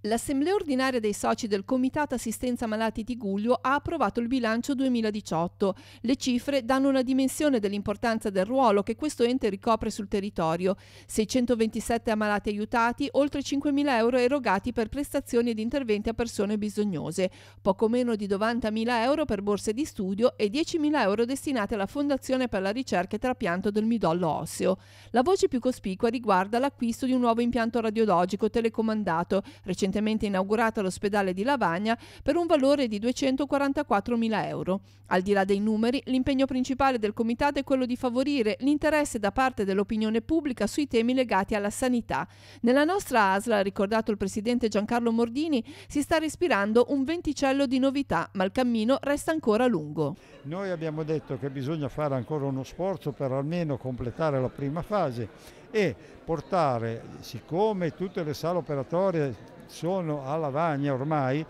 L'assemblea ordinaria dei soci del Comitato Assistenza Malati Tigullio ha approvato il bilancio 2018. Le cifre danno una dimensione dell'importanza del ruolo che questo ente ricopre sul territorio. 627 ammalati aiutati, oltre 5.000 euro erogati per prestazioni ed interventi a persone bisognose, poco meno di 90.000 euro per borse di studio e 10.000 euro destinati alla Fondazione per la ricerca e trapianto del midollo osseo. La voce più cospicua riguarda l'acquisto di un nuovo impianto radiologico telecomandato, recentemente inaugurato all'ospedale di Lavagna, per un valore di 244.000 euro. Al di là dei numeri, l'impegno principale del comitato è quello di favorire l'interesse da parte dell'opinione pubblica sui temi legati alla sanità. Nella nostra ASL, ha ricordato il presidente Giancarlo Mordini, si sta respirando un venticello di novità, ma il cammino resta ancora lungo. Noi abbiamo detto che bisogna fare ancora uno sforzo per almeno completare la prima fase e portare, siccome tutte le sale operatorie sono a Lavagna ormai,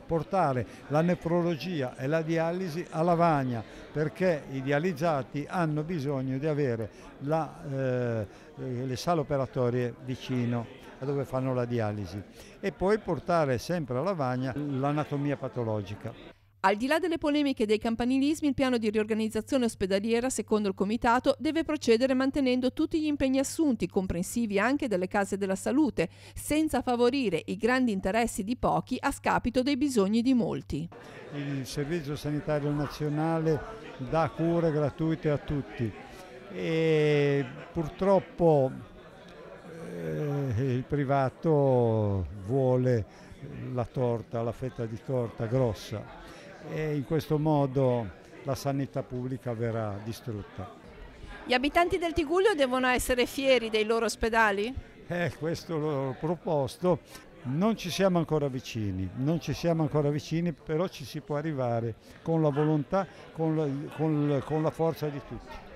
portare la nefrologia e la dialisi a Lavagna, perché i dializzati hanno bisogno di avere le sale operatorie vicino a dove fanno la dialisi, e poi portare sempre a Lavagna l'anatomia patologica. Al di là delle polemiche e dei campanilismi, il piano di riorganizzazione ospedaliera, secondo il comitato, deve procedere mantenendo tutti gli impegni assunti, comprensivi anche delle case della salute, senza favorire i grandi interessi di pochi a scapito dei bisogni di molti. Il Servizio Sanitario Nazionale dà cure gratuite a tutti e purtroppo il privato vuole la torta, la fetta di torta grossa, e in questo modo la sanità pubblica verrà distrutta. Gli abitanti del Tigullio devono essere fieri dei loro ospedali? Questo l'ho proposto, non ci siamo ancora vicini, però ci si può arrivare con la volontà, con la forza di tutti.